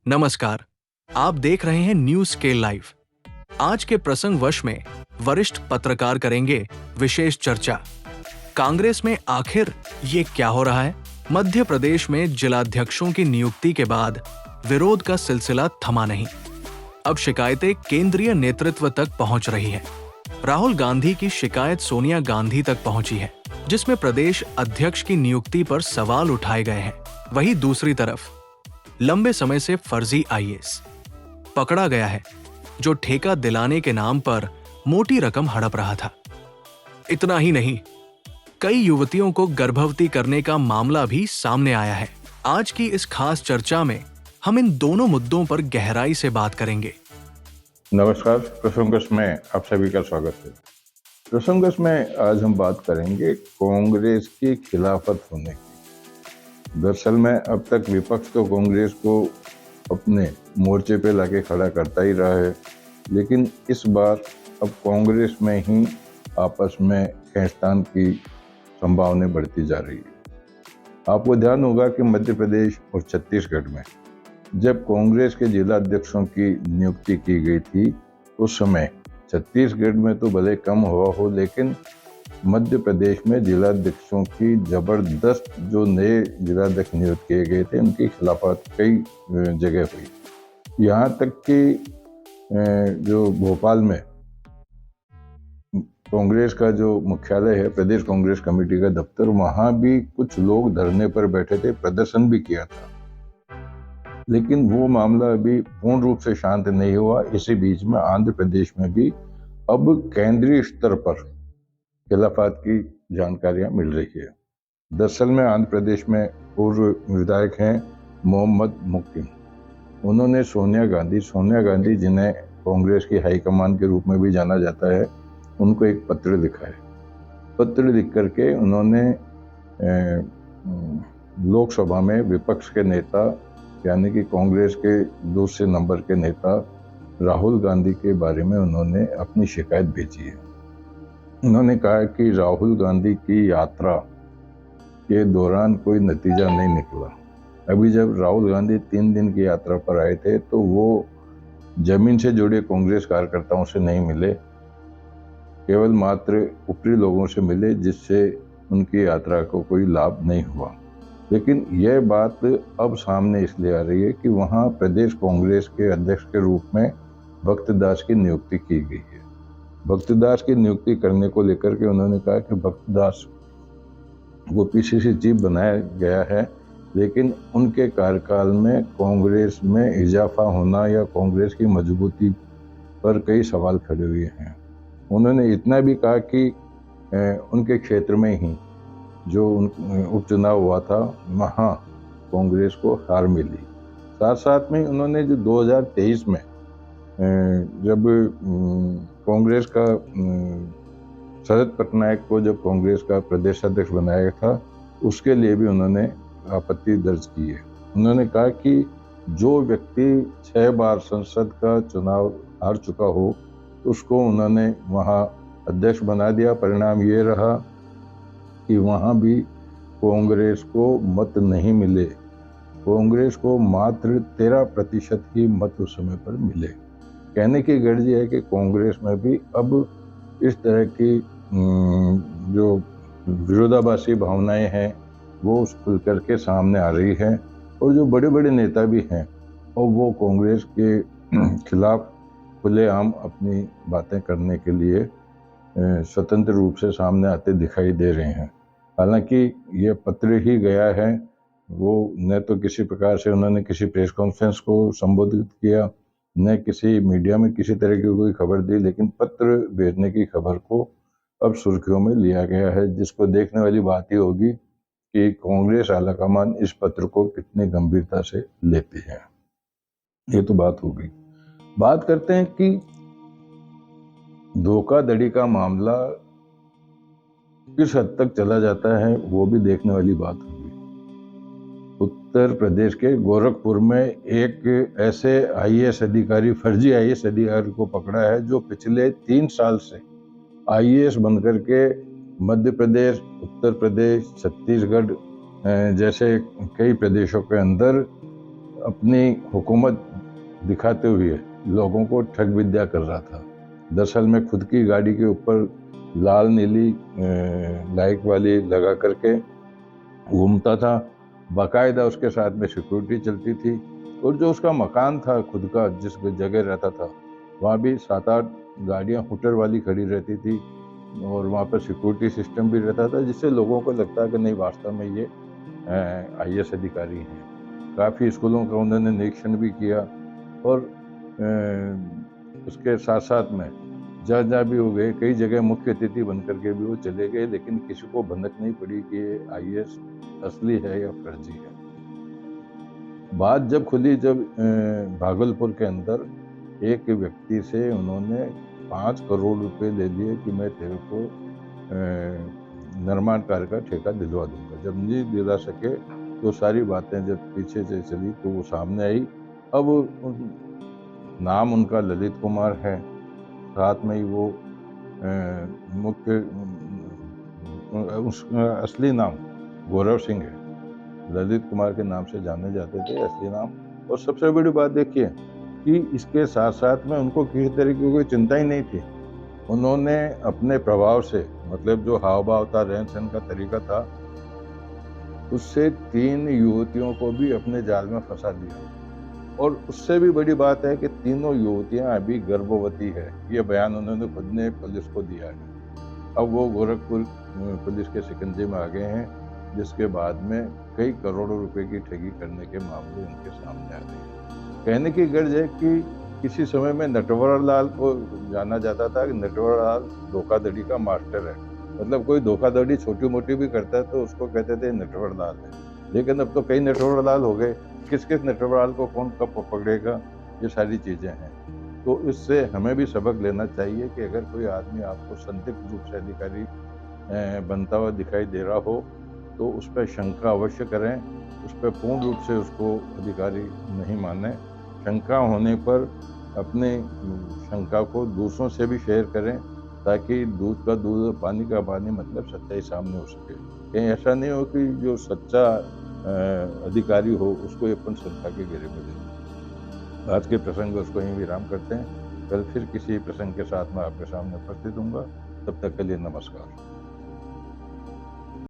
नमस्कार। आप देख रहे हैं न्यूज स्केल लाइव। आज के प्रसंगवश में वरिष्ठ पत्रकार करेंगे विशेष चर्चा। कांग्रेस में आखिर ये क्या हो रहा है? मध्य प्रदेश में जिलाध्यक्षों की नियुक्ति के बाद विरोध का सिलसिला थमा नहीं। अब शिकायतें केंद्रीय नेतृत्व तक पहुंच रही है। राहुल गांधी की शिकायत सोनिया गांधी तक पहुंची है, जिसमें प्रदेश अध्यक्ष की नियुक्ति पर सवाल उठाए गए हैं। वहीं दूसरी तरफ लंबे समय से फर्जी आईएएस पकड़ा गया है, जो ठेका दिलाने के नाम पर मोटी रकम हड़प रहा था। इतना ही नहीं, कई युवतियों को गर्भवती करने का मामला भी सामने आया है। आज की इस खास चर्चा में हम इन दोनों मुद्दों पर गहराई से बात करेंगे। नमस्कार, प्रसंगस में आप सभी का स्वागत है। प्रसंगस में आज हम बात करेंगे कांग्रेस की खिलाफत होने की। दरअसल में अब तक विपक्ष तो कांग्रेस को अपने मोर्चे पे लाके खड़ा करता ही रहा है, लेकिन इस बार अब कांग्रेस में ही आपस में खींचतान की संभावना बढ़ती जा रही है। आपको ध्यान होगा कि मध्य प्रदेश और छत्तीसगढ़ में जब कांग्रेस के जिला अध्यक्षों की नियुक्ति की गई थी, उस समय छत्तीसगढ़ में तो भले कम हुआ हो, लेकिन मध्य प्रदेश में जिलाध्यक्षों की जबरदस्त जो नए जिलाध्यक्ष नियुक्त किए गए थे, उनकी खिलाफत कई जगह हुई। यहाँ तक कि जो भोपाल में कांग्रेस का जो मुख्यालय है, प्रदेश कांग्रेस कमेटी का दफ्तर, वहाँ भी कुछ लोग धरने पर बैठे थे, प्रदर्शन भी किया था, लेकिन वो मामला अभी पूर्ण रूप से शांत नहीं हुआ। इसी बीच में आंध्र प्रदेश में भी अब केंद्रीय स्तर पर खिलाफत की जानकारियां मिल रही है। दरअसल में आंध्र प्रदेश में पूर्व विधायक हैं मोहम्मद मुकीम। उन्होंने सोनिया गांधी जिन्हें कांग्रेस की हाईकमान के रूप में भी जाना जाता है, उनको एक पत्र लिखा है। पत्र लिख करके उन्होंने लोकसभा में विपक्ष के नेता यानी कि कांग्रेस के दूसरे नंबर के नेता राहुल गांधी के बारे में उन्होंने अपनी शिकायत भेजी है। उन्होंने कहा कि राहुल गांधी की यात्रा के दौरान कोई नतीजा नहीं निकला। अभी जब राहुल गांधी 3 दिन की यात्रा पर आए थे, तो वो जमीन से जुड़े कांग्रेस कार्यकर्ताओं से नहीं मिले, केवल मात्र ऊपरी लोगों से मिले, जिससे उनकी यात्रा को कोई लाभ नहीं हुआ। लेकिन यह बात अब सामने इसलिए आ रही है कि वहाँ प्रदेश कांग्रेस के अध्यक्ष के रूप में भक्त दास की नियुक्ति की गई है। भक्त दास की नियुक्ति करने को लेकर के उन्होंने कहा कि भक्त दास को पीसीसी चीफ बनाया गया है, लेकिन उनके कार्यकाल में कांग्रेस में इजाफा होना या कांग्रेस की मजबूती पर कई सवाल खड़े हुए हैं। उन्होंने इतना भी कहा कि उनके क्षेत्र में ही जो उपचुनाव हुआ था, वहाँ कांग्रेस को हार मिली। साथ साथ में उन्होंने जो 2023 में जब कांग्रेस का शरद पटनायक को जब कांग्रेस का प्रदेश अध्यक्ष बनाया था, उसके लिए भी उन्होंने आपत्ति दर्ज की है। उन्होंने कहा कि जो व्यक्ति 6 बार संसद का चुनाव हार चुका हो, उसको उन्होंने वहाँ अध्यक्ष बना दिया। परिणाम ये रहा कि वहाँ भी कांग्रेस को मत नहीं मिले। कांग्रेस को मात्र 13% ही मत उस समय पर मिले। कहने की गर्ज है कि कांग्रेस में भी अब इस तरह की जो विरोधाभासी भावनाएं हैं, वो खुल करके सामने आ रही हैं, और जो बड़े बड़े नेता भी हैं, और वो कांग्रेस के खिलाफ खुलेआम अपनी बातें करने के लिए स्वतंत्र रूप से सामने आते दिखाई दे रहे हैं। हालांकि ये पत्र ही गया है, वो न तो किसी प्रकार से उन्होंने किसी प्रेस कॉन्फ्रेंस को संबोधित किया, न किसी मीडिया में किसी तरह की कोई खबर दी, लेकिन पत्र भेजने की खबर को अब सुर्खियों में लिया गया है, जिसको देखने वाली बात ही होगी कि कांग्रेस आलाकमान इस पत्र को कितनी गंभीरता से लेती है। ये तो बात होगी। बात करते हैं कि धोखाधड़ी का मामला किस हद तक चला जाता है, वो भी देखने वाली बात होगी। उत्तर प्रदेश के गोरखपुर में एक ऐसे आईएएस अधिकारी, फर्जी आईएएस अधिकारी को पकड़ा है, जो पिछले 3 साल से आईएएस बनकर के मध्य प्रदेश, उत्तर प्रदेश, छत्तीसगढ़ जैसे कई प्रदेशों के अंदर अपनी हुकूमत दिखाते हुए लोगों को ठग विद्या कर रहा था। दरअसल में खुद की गाड़ी के ऊपर लाल नीली लाइट वाली लगा करके घूमता था। बाकायदा उसके साथ में सिक्योरिटी चलती थी और जो उसका मकान था खुद का, जिस जगह रहता था, वहाँ भी 7-8 गाड़ियाँ हुटर वाली खड़ी रहती थी और वहाँ पर सिक्योरिटी सिस्टम भी रहता था, जिससे लोगों को लगता कि नहीं, वास्तव में ये आईएएस अधिकारी हैं। काफ़ी स्कूलों का उन्होंने निरीक्षण भी किया और उसके साथ-साथ में जहाँ-जहाँ भी वो गए, कई जगह मुख्य अतिथि बन कर के भी वो चले गए, लेकिन किसी को भनक नहीं पड़ी कि ये आईएएस असली है या फर्जी है। बात जब खुली, जब भागलपुर के अंदर एक व्यक्ति से उन्होंने 5 करोड़ रुपए ले लिए कि मैं तेरे को निर्माण कार्य का ठेका दिलवा दूंगा। जब नहीं दिला सके तो सारी बातें जब पीछे से चली तो वो सामने आई। अब नाम उनका ललित कुमार है, साथ में ही वो मुख्य उसका असली नाम गौरव सिंह है। ललित कुमार के नाम से जाने जाते थे, असली नाम। और सबसे बड़ी बात देखिए कि इसके साथ-साथ में उनको किसी तरह की कोई चिंता ही नहीं थी। उन्होंने अपने प्रभाव से, मतलब जो हाव-भाव था, रहन-सहन का तरीका था, उससे 3 युवतियों को भी अपने जाल में फँसा दिया। और उससे भी बड़ी बात है कि तीनों युवतियाँ अभी गर्भवती है। ये बयान उन्होंने खुद ने पुलिस को दिया है। अब वो गोरखपुर पुलिस के शिकंजे में आ गए हैं, जिसके बाद में कई करोड़ों रुपए की ठगी करने के मामले उनके सामने आ रहे हैं। कहने की गर्ज है कि किसी समय में नटवर लाल को जाना जाता था कि नटवर लाल धोखाधड़ी का मास्टर है। मतलब कोई धोखाधड़ी छोटी-मोटी भी करता है तो उसको कहते थे नटवर लाल है। लेकिन अब तो कई नटवर लाल हो गए। किस-किस नटवर लाल को कौन कब पकड़ेगा, ये सारी चीज़ें हैं। तो इससे हमें भी सबक लेना चाहिए कि अगर कोई आदमी आपको संदिग्ध रूप से अधिकारी बनता हुआ दिखाई दे रहा हो, तो उस पे शंका अवश्य करें। उस पे पूर्ण रूप से उसको अधिकारी नहीं मानें। शंका होने पर अपने शंका को दूसरों से भी शेयर करें, ताकि दूध का दूध और पानी का पानी, मतलब सच्चाई सामने हो सके। कहीं ऐसा नहीं हो कि जो सच्चा अधिकारी हो उसको अपन शंका के घेरे में ले लें। आज के प्रसंग में उसको यहीं विराम करते हैं। कल फिर किसी प्रसंग के साथ मैं आपके सामने उपस्थित हूँगा। तब तक के लिए नमस्कार।